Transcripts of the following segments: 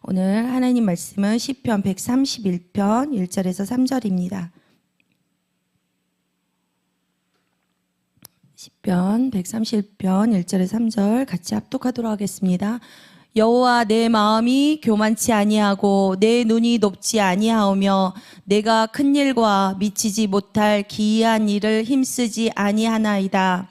오늘 하나님 말씀은 시편 131편 1절에서 3절입니다. 시편 131편 1절에서 3절 같이 합독하도록 하겠습니다. 여호와, 내 마음이 교만치 아니하고 내 눈이 높지 아니하오며 내가 큰 일과 미치지 못할 기이한 일을 힘쓰지 아니하나이다.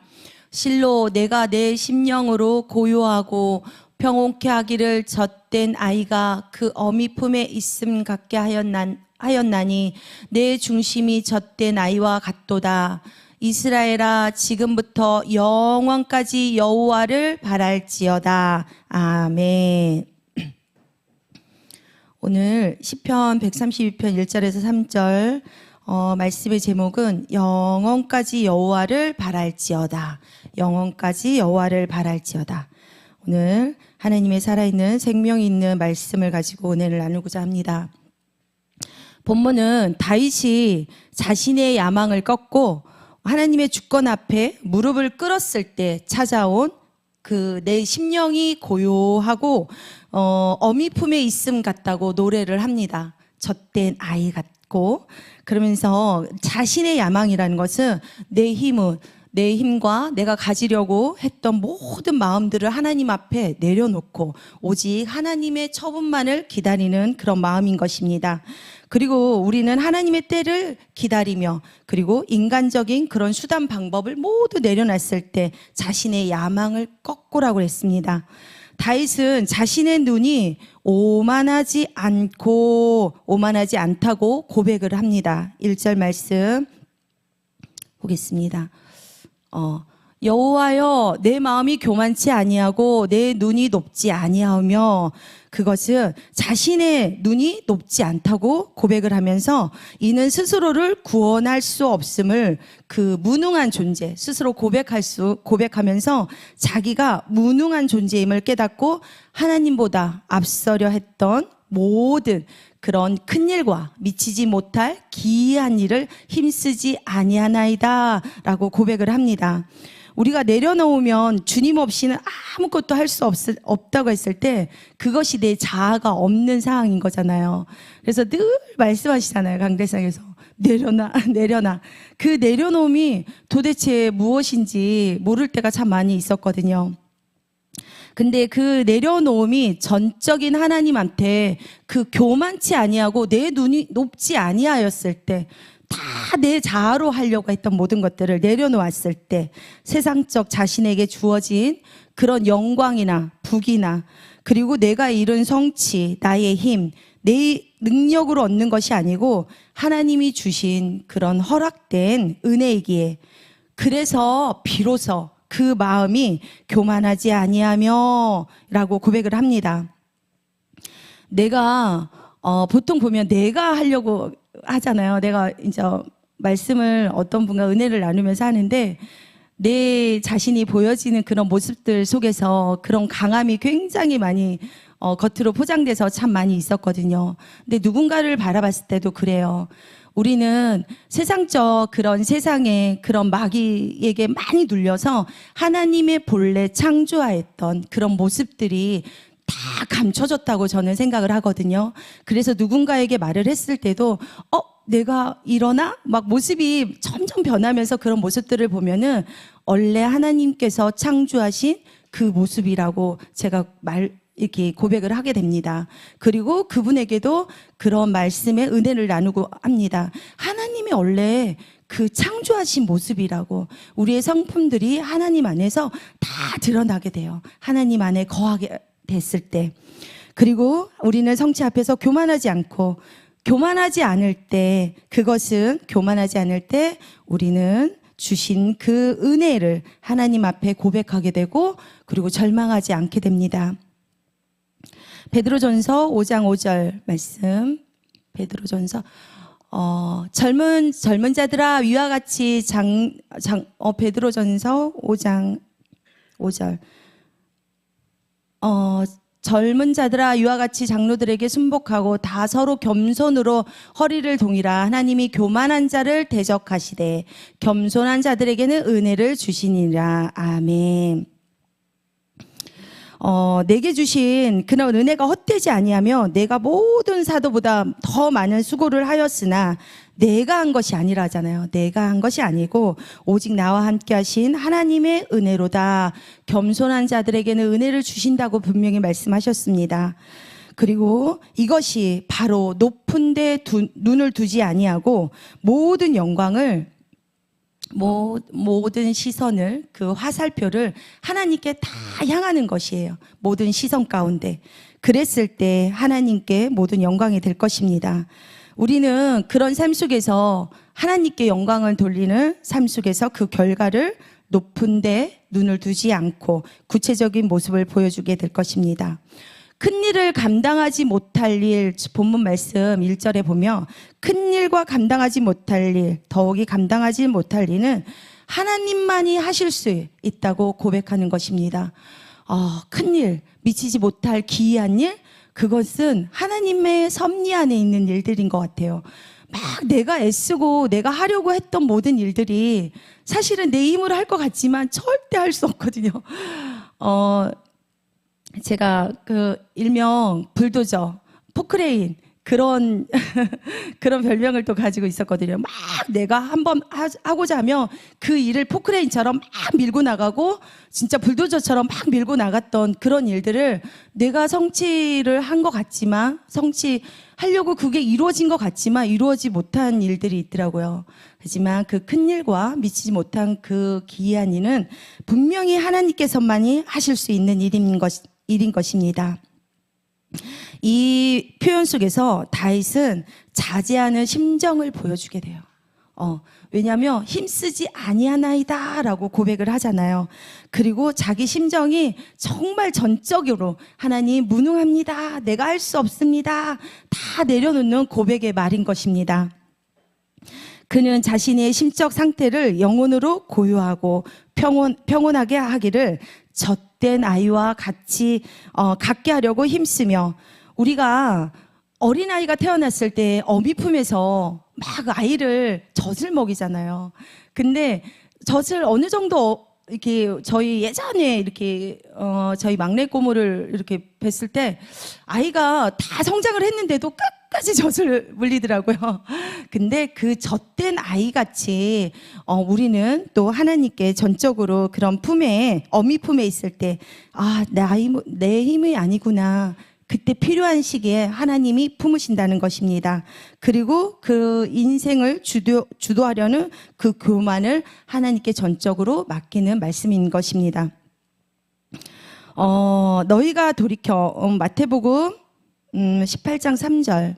실로 내가 내 심령으로 고요하고 평온케 하기를 젖된 아이가 그 어미 품에 있음 같게 하였나니 내 중심이 젖된 아이와 같도다. 이스라엘아, 지금부터 영원까지 여호와를 바랄지어다. 아멘. 오늘 시편 132편 1절에서 3절 말씀의 제목은 영원까지 여호와를 바랄지어다. 영원까지 여호와를 바랄지어다. 오늘 하나님의 살아있는 생명이 있는 말씀을 가지고 은혜를 나누고자 합니다. 본문은 다윗이 자신의 야망을 꺾고 하나님의 주권 앞에 무릎을 꿇었을 때 찾아온 그 내 심령이 고요하고 어미 품에 있음 같다고 노래를 합니다. 젖된 아이 같고, 그러면서 자신의 야망이라는 것은 내 힘과 내가 가지려고 했던 모든 마음들을 하나님 앞에 내려놓고 오직 하나님의 처분만을 기다리는 그런 마음인 것입니다. 그리고 우리는 하나님의 때를 기다리며 그리고 인간적인 그런 수단 방법을 모두 내려놨을 때 자신의 야망을 꺾으라고 했습니다. 다윗은 자신의 눈이 오만하지 않다고 고백을 합니다. 1절 말씀 보겠습니다. 여호와여, 내 마음이 교만치 아니하고 내 눈이 높지 아니하며, 그것은 자신의 눈이 높지 않다고 고백을 하면서 이는 스스로를 구원할 수 없음을, 그 무능한 존재, 스스로 고백하면서 자기가 무능한 존재임을 깨닫고 하나님보다 앞서려 했던 모든 그런 큰 일과 미치지 못할 기이한 일을 힘쓰지 아니하나이다 라고 고백을 합니다. 우리가 내려놓으면 주님 없이는 아무것도 할 수 없다고 했을 때 그것이 내 자아가 없는 상황인 거잖아요. 그래서 늘 말씀하시잖아요. 강대상에서 내려놔. 그 내려놓음이 도대체 무엇인지 모를 때가 참 많이 있었거든요. 근데 그 내려놓음이 전적인 하나님한테 그 교만치 아니하고 내 눈이 높지 아니하였을 때, 다 내 자아로 하려고 했던 모든 것들을 내려놓았을 때 세상적 자신에게 주어진 그런 영광이나 부귀나 그리고 내가 이룬 성취, 나의 힘, 내 능력으로 얻는 것이 아니고 하나님이 주신 그런 허락된 은혜이기에, 그래서 비로소 그 마음이 교만하지 아니하며 라고 고백을 합니다. 내가 보통 보면 내가 하려고 하잖아요. 내가 이제 말씀을 어떤 분과 은혜를 나누면서 하는데 내 자신이 보여지는 그런 모습들 속에서 그런 강함이 굉장히 많이 겉으로 포장돼서 참 많이 있었거든요. 근데 누군가를 바라봤을 때도 그래요. 우리는 세상적 그런 세상의 그런 마귀에게 많이 눌려서 하나님의 본래 창조하였던 그런 모습들이 다 감춰졌다고 저는 생각을 하거든요. 그래서 누군가에게 말을 했을 때도 내가 이러나? 막 모습이 점점 변하면서 그런 모습들을 보면은 원래 하나님께서 창조하신 그 모습이라고 제가 이렇게 고백을 하게 됩니다. 그리고 그분에게도 그런 말씀의 은혜를 나누고 합니다. 하나님이 원래 그 창조하신 모습이라고, 우리의 성품들이 하나님 안에서 다 드러나게 돼요. 하나님 안에 거하게 됐을 때. 그리고 우리는 성취 앞에서 교만하지 않을 때, 그것은 교만하지 않을 때 우리는 주신 그 은혜를 하나님 앞에 고백하게 되고 그리고 절망하지 않게 됩니다. 베드로전서 5장 5절 말씀. 베드로전서 젊은 자들아 위와 같이 베드로전서 5장 5절. 젊은 자들아 이와 같이 장로들에게 순복하고 다 서로 겸손으로 허리를 동이라. 하나님이 교만한 자를 대적하시되 겸손한 자들에게는 은혜를 주시니라. 아멘. 내게 주신 그런 은혜가 헛되지 아니하며 내가 모든 사도보다 더 많은 수고를 하였으나 내가 한 것이 아니라잖아요. 내가 한 것이 아니고 오직 나와 함께 하신 하나님의 은혜로다. 겸손한 자들에게는 은혜를 주신다고 분명히 말씀하셨습니다. 그리고 이것이 바로 높은 데 눈을 두지 아니하고 모든 영광을 모든 시선을 그 화살표를 하나님께 다 향하는 것이에요. 모든 시선 가운데. 그랬을 때 하나님께 모든 영광이 될 것입니다. 우리는 그런 삶 속에서 하나님께 영광을 돌리는 삶 속에서 그 결과를 높은 데 눈을 두지 않고 구체적인 모습을 보여주게 될 것입니다. 큰 일을 감당하지 못할 일, 본문 말씀 1절에 보면 큰 일과 감당하지 못할 일, 더욱이 감당하지 못할 일은 하나님만이 하실 수 있다고 고백하는 것입니다. 큰 일, 미치지 못할 기이한 일, 그것은 하나님의 섭리 안에 있는 일들인 것 같아요. 막 내가 애쓰고 내가 하려고 했던 모든 일들이 사실은 내 힘으로 할 것 같지만 절대 할 수 없거든요. 제가 그 일명 불도저, 포크레인 그런 별명을 또 가지고 있었거든요. 막 내가 한번 하고자 하면 그 일을 포크레인처럼 막 밀고 나가고 진짜 불도저처럼 막 밀고 나갔던 그런 일들을 내가 성취를 한 것 같지만 성취하려고 그게 이루어진 것 같지만 이루어지 못한 일들이 있더라고요. 하지만 그 큰 일과 미치지 못한 그 기이한 일은 분명히 하나님께서만이 하실 수 있는 일인 것입니다. 이 표현 속에서 다윗은 자제하는 심정을 보여주게 돼요. 왜냐하면 힘쓰지 아니하나이다 라고 고백을 하잖아요. 그리고 자기 심정이 정말 전적으로 하나님 무능합니다. 내가 할 수 없습니다. 다 내려놓는 고백의 말인 것입니다. 그는 자신의 심적 상태를 영혼으로 고요하고 평온하게 하기를 젖된 아이와 같게 하려고 힘쓰며, 우리가 어린아이가 태어났을 때 어미 품에서 막 아이를 젖을 먹이잖아요. 근데 젖을 어느 정도 이렇게 저희 예전에 이렇게 저희 막내 고모를 이렇게 뵀을 때 아이가 다 성장을 했는데도 끝까지 젖을 물리더라고요. 근데 그 젖된 아이같이 우리는 또 하나님께 전적으로 그런 품에, 어미 품에 있을 때 내 힘이 아니구나, 그때 필요한 시기에 하나님이 품으신다는 것입니다. 그리고 그 인생을 주도하려는 그 교만을 하나님께 전적으로 맡기는 말씀인 것입니다. 너희가 돌이켜, 마태복음 18장 3절.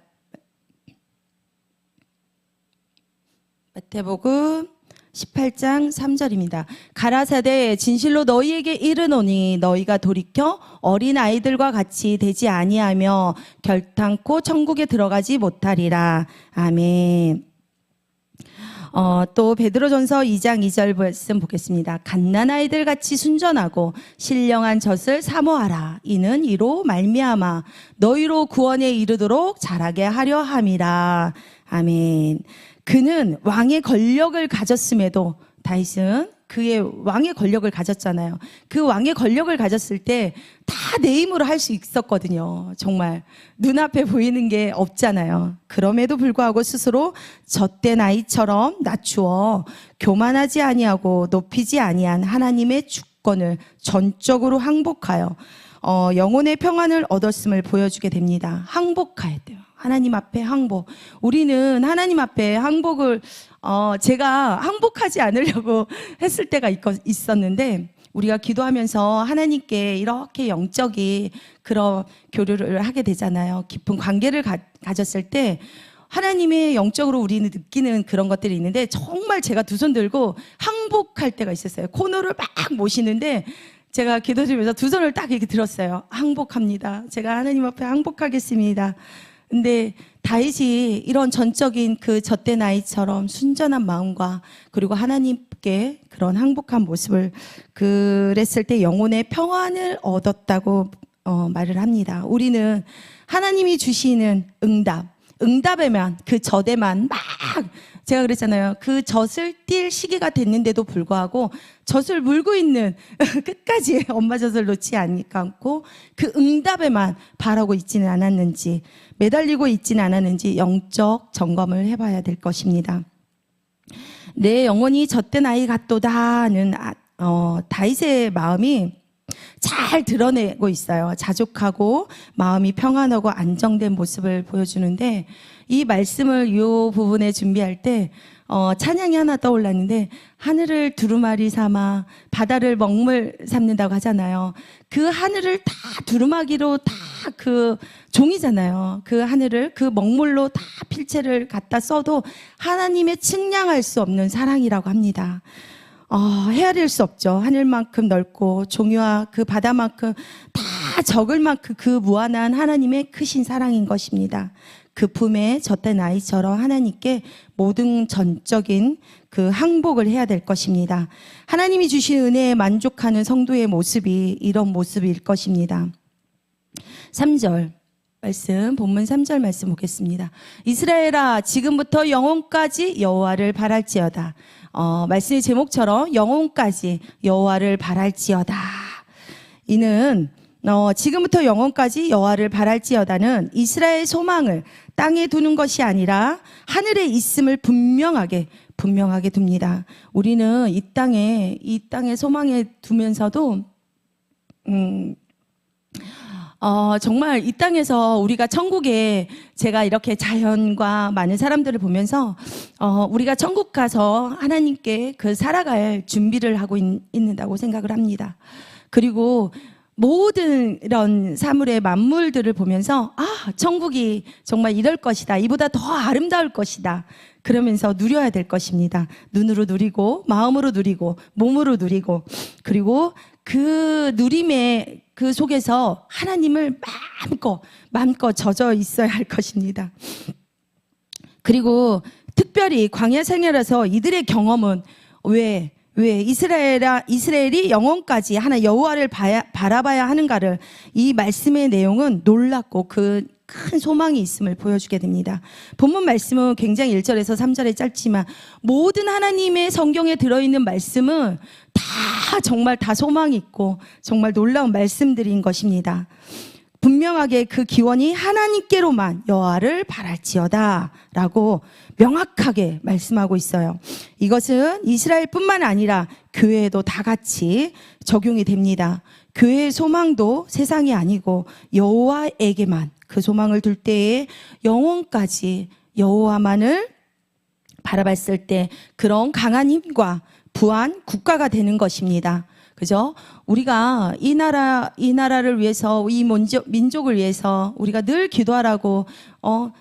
마태복음 18장 3절입니다. 가라사대 진실로 너희에게 이르노니 너희가 돌이켜 어린 아이들과 같이 되지 아니하며 결탄코 천국에 들어가지 못하리라. 아멘. 또 베드로전서 2장 2절 말씀 보겠습니다. 갓난아이들 같이 순전하고 신령한 젖을 사모하라. 이는 이로 말미암아 너희로 구원에 이르도록 자라게 하려 함이라. 아멘. 그는 왕의 권력을 가졌음에도, 다윗은 그의 왕의 권력을 가졌잖아요. 그 왕의 권력을 가졌을 때 다 내 힘으로 할 수 있었거든요. 정말 눈앞에 보이는 게 없잖아요. 그럼에도 불구하고 스스로 젖된 아이처럼 낮추어 교만하지 아니하고 높이지 아니한 하나님의 주권을 전적으로 항복하여 영혼의 평안을 얻었음을 보여주게 됩니다. 항복해야 돼요. 하나님 앞에 항복. 우리는 하나님 앞에 항복을 제가 항복하지 않으려고 했을 때가 있었는데, 우리가 기도하면서 하나님께 이렇게 영적인 그런 교류를 하게 되잖아요. 깊은 관계를 가졌을 때 하나님의 영적으로 우리는 느끼는 그런 것들이 있는데, 정말 제가 두 손 들고 항복할 때가 있었어요. 코너를 막 모시는데 제가 기도 중에서 두 손을 딱 이렇게 들었어요. 항복합니다. 제가 하나님 앞에 항복하겠습니다. 근데 다윗이 이런 전적인 그 젖된 아이처럼 순전한 마음과 그리고 하나님께 그런 항복한 모습을 그랬을 때 영혼의 평안을 얻었다고 말을 합니다. 우리는 하나님이 주시는 응답, 응답에만, 그 젖에만 막 제가 그랬잖아요. 그 젖을 띌 시기가 됐는데도 불구하고 젖을 물고 있는 끝까지 엄마 젖을 놓지 않고 그 응답에만 바라고 있지는 않았는지, 매달리고 있지는 않았는지 영적 점검을 해봐야 될 것입니다. 내 영혼이 젖된 아이 같도다는 다윗의 마음이 잘 드러내고 있어요. 자족하고 마음이 평안하고 안정된 모습을 보여주는데, 이 말씀을 이 부분에 준비할 때 찬양이 하나 떠올랐는데, 하늘을 두루마리 삼아 바다를 먹물 삼는다고 하잖아요. 그 하늘을 다 두루마기로 다 그 종이잖아요. 그 하늘을 그 먹물로 다 필체를 갖다 써도 하나님의 측량할 수 없는 사랑이라고 합니다. 헤아릴 수 없죠. 하늘만큼 넓고 종이와 그 바다만큼 다 적을 만큼 그 무한한 하나님의 크신 사랑인 것입니다. 그 품에 젖된 아이처럼 하나님께 모든 전적인 그 항복을 해야 될 것입니다. 하나님이 주신 은혜에 만족하는 성도의 모습이 이런 모습일 것입니다. 3절 말씀, 본문 3절 말씀 보겠습니다. 이스라엘아, 지금부터 영혼까지 여호와를 바랄지어다. 말씀의 제목처럼 영혼까지 여호와를 바랄지어다. 이는 지금부터 영혼까지 여호와를 바랄지어다는 이스라엘의 소망을 땅에 두는 것이 아니라 하늘에 있음을 분명하게 둡니다. 우리는 이 땅에 소망에 두면서도 정말 이 땅에서 우리가 천국에, 제가 이렇게 자연과 많은 사람들을 보면서 우리가 천국 가서 하나님께 그 살아갈 준비를 하고 있는다고 생각을 합니다. 그리고 모든 이런 사물의 만물들을 보면서 천국이 정말 이럴 것이다, 이보다 더 아름다울 것이다, 그러면서 누려야 될 것입니다. 눈으로 누리고 마음으로 누리고 몸으로 누리고, 그리고 그 누림의 그 속에서 하나님을 마음껏 젖어 있어야 할 것입니다. 그리고 특별히 광야 생활에서 이들의 경험은 왜 이스라엘이 영혼까지 하나 여호와를 바라봐야 하는가를, 이 말씀의 내용은 놀랍고 그 큰 소망이 있음을 보여주게 됩니다. 본문 말씀은 굉장히 1절에서 3절에 짧지만 모든 하나님의 성경에 들어있는 말씀은 다 정말 다 소망이 있고 정말 놀라운 말씀들인 것입니다. 분명하게 그 기원이 하나님께로만 여호와를 바랄지어다 라고 명확하게 말씀하고 있어요. 이것은 이스라엘뿐만 아니라 교회에도 다 같이 적용이 됩니다. 교회의 소망도 세상이 아니고 여호와에게만 그 소망을 둘 때에 영혼까지 여호와만을 바라봤을 때 그런 강한 힘과 부한 국가가 되는 것입니다. 그죠? 우리가 이 나라를 위해서, 이 민족을 위해서 우리가 늘 기도하라고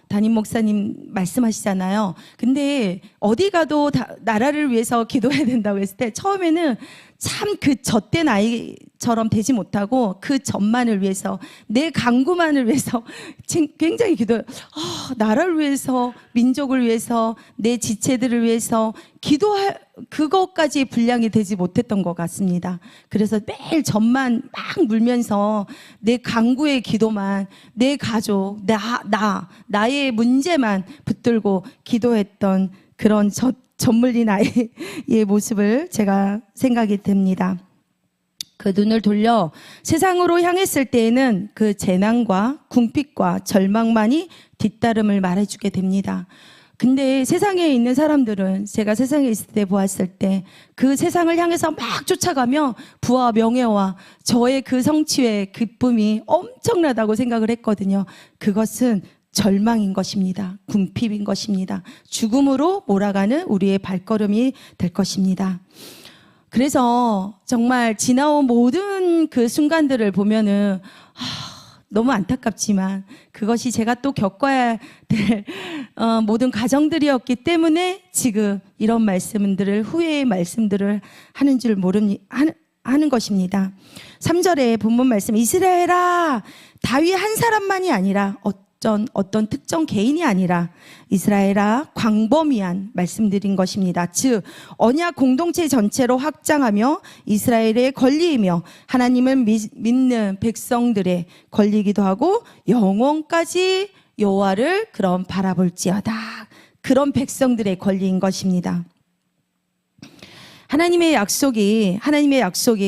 담임 목사님 말씀하시잖아요. 근데 어디 가도 나라를 위해서 기도해야 된다고 했을 때 처음에는 참 그 젖된 아이처럼 되지 못하고 그 젖만을 위해서, 내 강구만을 위해서 굉장히 나라를 위해서, 민족을 위해서, 내 지체들을 위해서 기도할 그것까지 분량이 되지 못했던 것 같습니다. 그래서 매일 젖만 막 물면서 내 강구의 기도만, 내 가족, 나의 문제만 붙들고 기도했던 그런 젖물린 아이의 모습을 제가 생각이 됩니다. 그 눈을 돌려 세상으로 향했을 때에는 그 재난과 궁핍과 절망만이 뒤따름을 말해주게 됩니다. 근데 세상에 있는 사람들은, 제가 세상에 있을 때 보았을 때 그 세상을 향해서 막 쫓아가며 부와 명예와 저의 그 성취의 기쁨이 엄청나다고 생각을 했거든요. 그것은 절망인 것입니다. 궁핍인 것입니다. 죽음으로 몰아가는 우리의 발걸음이 될 것입니다. 그래서 정말 지나온 모든 그 순간들을 보면은 너무 안타깝지만 그것이 제가 또 겪어야 될 모든 과정들이었기 때문에 지금 이런 말씀들을, 후회의 말씀들을 하는 줄 하는 것입니다. 3절에 본문 말씀, 이스라엘아, 다윗 한 사람만이 아니라 어떤 특정 개인이 아니라 이스라엘아, 광범위한 말씀드린 것입니다. 즉 언약 공동체 전체로 확장하며 이스라엘의 권리이며 하나님을 믿는 백성들의 권리이기도 하고 영혼까지 여호와를 그럼 바라볼지어다. 그런 백성들의 권리인 것입니다. 하나님의 약속이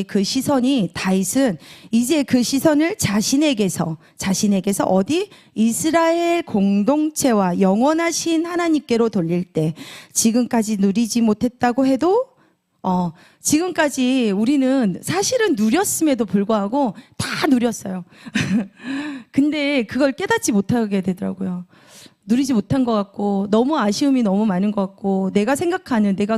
그 시선이 다윗은 이제 그 시선을 자신에게서 어디 이스라엘 공동체와 영원하신 하나님께로 돌릴 때 지금까지 누리지 못했다고 해도 지금까지 우리는 사실은 누렸음에도 불구하고 다 누렸어요. 근데 그걸 깨닫지 못하게 되더라고요. 누리지 못한 것 같고 너무 아쉬움이 너무 많은 것 같고 내가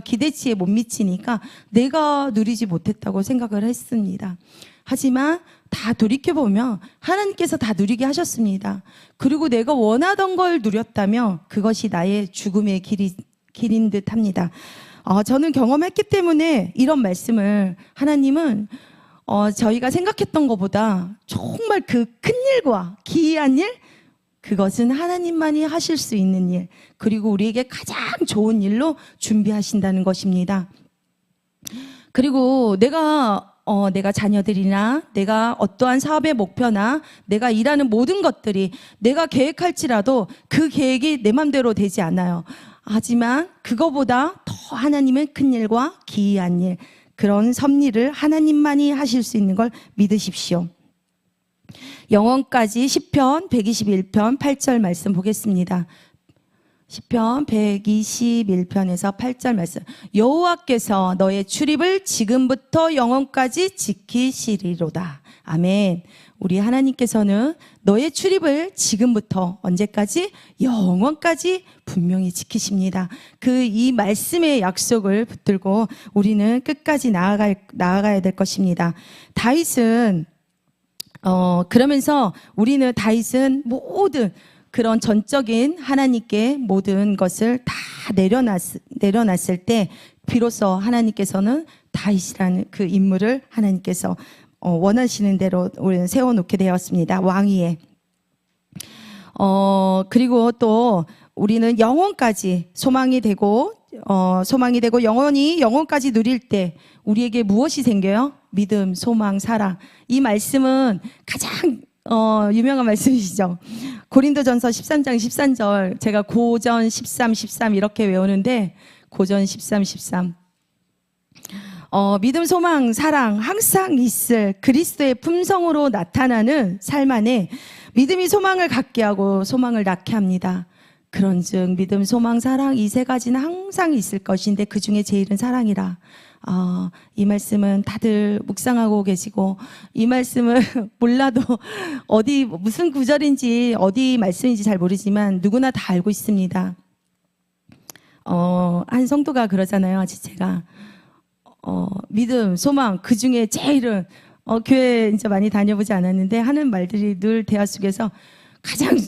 기대치에 못 미치니까 내가 누리지 못했다고 생각을 했습니다. 하지만 다 돌이켜보면 하나님께서 다 누리게 하셨습니다. 그리고 내가 원하던 걸 누렸다면 그것이 나의 죽음의 길인 듯 합니다. 저는 경험했기 때문에 이런 말씀을 하나님은 저희가 생각했던 것보다 정말 그 큰 일과 기이한 일, 그것은 하나님만이 하실 수 있는 일, 그리고 우리에게 가장 좋은 일로 준비하신다는 것입니다. 그리고 내가 자녀들이나 내가 어떠한 사업의 목표나 내가 일하는 모든 것들이 내가 계획할지라도 그 계획이 내 맘대로 되지 않아요. 하지만 그거보다 더 하나님은 큰 일과 기이한 일, 그런 섭리를 하나님만이 하실 수 있는 걸 믿으십시오. 영원까지 시편 121편 8절 말씀 보겠습니다. 시편 121편에서 8절 말씀. 여호와께서 너의 출입을 지금부터 영원까지 지키시리로다. 아멘. 우리 하나님께서는 너의 출입을 지금부터 언제까지? 영원까지 분명히 지키십니다. 이 말씀의 약속을 붙들고 우리는 끝까지 나아가야 될 것입니다. 다윗은 그러면서 우리는 다윗은 모든 그런 전적인 하나님께 모든 것을 다 내려놨을 때 비로소 하나님께서는 다윗이라는 그 인물을 하나님께서 원하시는 대로 우리는 세워놓게 되었습니다. 왕위에. 그리고 또 우리는 영원까지 소망이 되고 영원까지 누릴 때 우리에게 무엇이 생겨요? 믿음, 소망, 사랑. 이 말씀은 가장 유명한 말씀이시죠. 고린도전서 13장 13절, 제가 고전 13, 13 이렇게 외우는데 고전 13, 13. 믿음, 소망, 사랑 항상 있을 그리스도의 품성으로 나타나는 삶 안에 믿음이 소망을 갖게 하고 소망을 낳게 합니다. 그런즉 믿음, 소망, 사랑 이 세 가지는 항상 있을 것인데 그 중에 제일은 사랑이라. 이 말씀은 다들 묵상하고 계시고 이 말씀을 몰라도 무슨 구절인지 어디 말씀인지 잘 모르지만 누구나 다 알고 있습니다. 한 성도가 그러잖아요. 제가 믿음, 소망 그 중에 제일은 교회 이제 많이 다녀보지 않았는데 하는 말들이 늘 대화 속에서 가장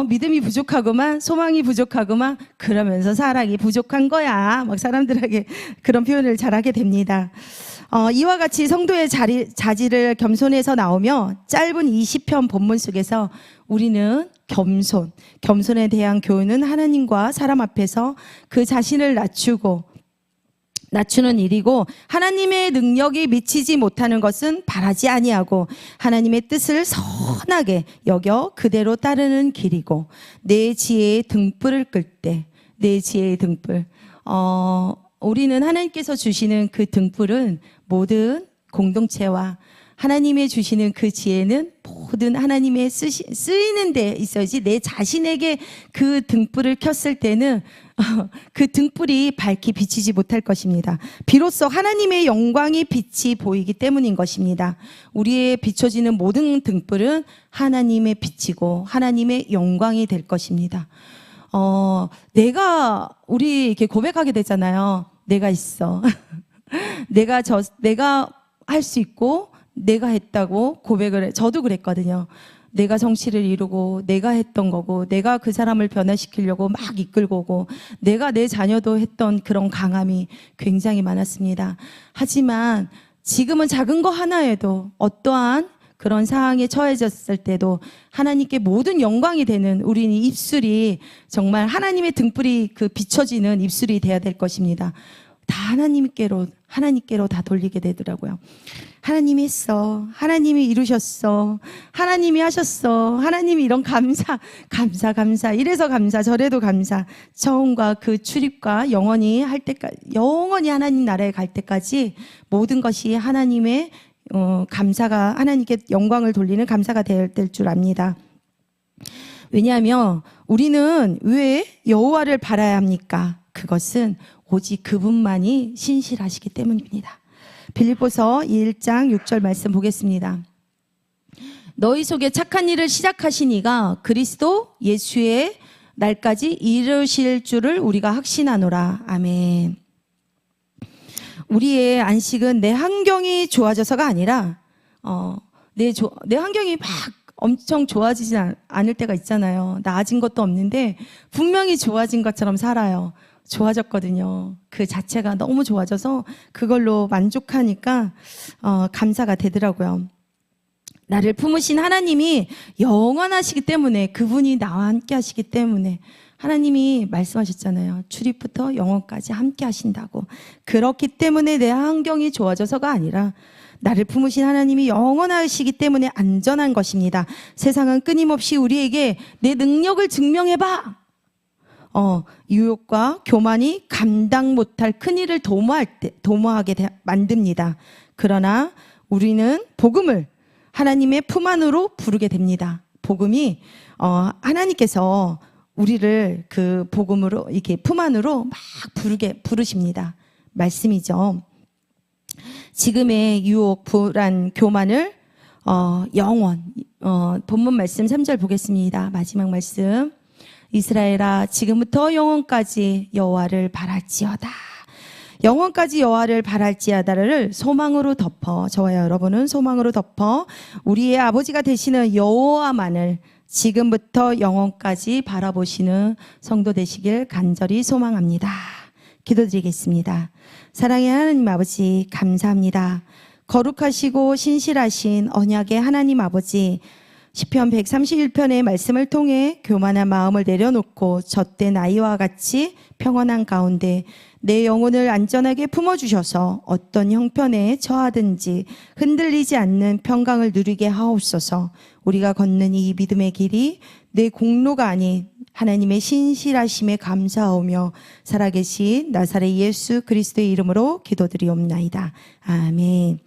믿음이 부족하고만 소망이 부족하고만 그러면서 사랑이 부족한 거야. 막 사람들에게 그런 표현을 잘하게 됩니다. 이와 같이 성도의 자질을 겸손해서 나오며 짧은 20편 본문 속에서 우리는 겸손에 대한 교훈은 하나님과 사람 앞에서 그 자신을 낮추는 일이고 하나님의 능력이 미치지 못하는 것은 바라지 아니하고 하나님의 뜻을 선하게 여겨 그대로 따르는 길이고 내 지혜의 등불을 끌 때 내 지혜의 등불 우리는 하나님께서 주시는 그 등불은 모든 공동체와 하나님의 주시는 그 지혜는 모든 하나님의 쓰이는 데 있어야지 내 자신에게 그 등불을 켰을 때는 그 등불이 밝히 비치지 못할 것입니다. 비로소 하나님의 영광이 빛이 보이기 때문인 것입니다. 우리의 비춰지는 모든 등불은 하나님의 빛이고 하나님의 영광이 될 것입니다. 우리 이렇게 고백하게 되잖아요. 내가 있어. 내가 할 수 있고 내가 했다고 고백을 해. 저도 그랬거든요. 내가 성취를 이루고 내가 했던 거고 내가 그 사람을 변화시키려고 막 이끌고 오고 내가 내 자녀도 했던 그런 강함이 굉장히 많았습니다. 하지만 지금은 작은 거 하나에도 어떠한 그런 상황에 처해졌을 때도 하나님께 모든 영광이 되는 우리는 입술이 정말 하나님의 등불이 그 비춰지는 입술이 돼야 될 것입니다. 다 하나님께로 다 돌리게 되더라고요. 하나님이 했어. 하나님이 이루셨어. 하나님이 하셨어. 하나님이 이런 감사. 이래서 감사, 저래도 감사. 처음과 그 출입과 영원히 할 때까지, 영원히 하나님 나라에 갈 때까지 모든 것이 하나님의 감사가, 하나님께 영광을 돌리는 감사가 될 줄 압니다. 왜냐하면 우리는 왜 여호와를 바라야 합니까? 그것은 오직 그분만이 신실하시기 때문입니다. 빌립보서 1장 6절 말씀 보겠습니다. 너희 속에 착한 일을 시작하신 이가 그리스도 예수의 날까지 이루실 줄을 우리가 확신하노라. 아멘. 우리의 안식은 내 환경이 좋아져서가 아니라 내 환경이 막 엄청 좋아지지 않을 때가 있잖아요. 나아진 것도 없는데 분명히 좋아진 것처럼 살아요. 좋아졌거든요. 그 자체가 너무 좋아져서 그걸로 만족하니까 감사가 되더라고요. 나를 품으신 하나님이 영원하시기 때문에, 그분이 나와 함께 하시기 때문에, 하나님이 말씀하셨잖아요. 출입부터 영원까지 함께 하신다고. 그렇기 때문에 내 환경이 좋아져서가 아니라 나를 품으신 하나님이 영원하시기 때문에 안전한 것입니다. 세상은 끊임없이 우리에게 내 능력을 증명해봐, 유혹과 교만이 감당 못할 큰일을 도모하게 만듭니다. 그러나 우리는 복음을 하나님의 품 안으로 부르게 됩니다. 복음이 하나님께서 우리를 그 복음으로, 이렇게 품 안으로 막 부르십니다. 말씀이죠. 지금의 유혹, 불안, 교만을 본문 말씀 3절 보겠습니다. 마지막 말씀. 이스라엘아, 지금부터 영원까지 여호와를 바랄지어다. 영원까지 여호와를 바랄지어다를 소망으로 덮어, 저와 여러분은 소망으로 덮어 우리의 아버지가 되시는 여호와만을 지금부터 영원까지 바라보시는 성도 되시길 간절히 소망합니다. 기도드리겠습니다. 사랑의 하나님 아버지, 감사합니다. 거룩하시고 신실하신 언약의 하나님 아버지, 시편 131편의 말씀을 통해 교만한 마음을 내려놓고 젖된 아이와 같이 평안한 가운데 내 영혼을 안전하게 품어주셔서 어떤 형편에 처하든지 흔들리지 않는 평강을 누리게 하옵소서. 우리가 걷는 이 믿음의 길이 내 공로가 아닌 하나님의 신실하심에 감사하오며 살아계신 나사렛 예수 그리스도의 이름으로 기도드리옵나이다. 아멘.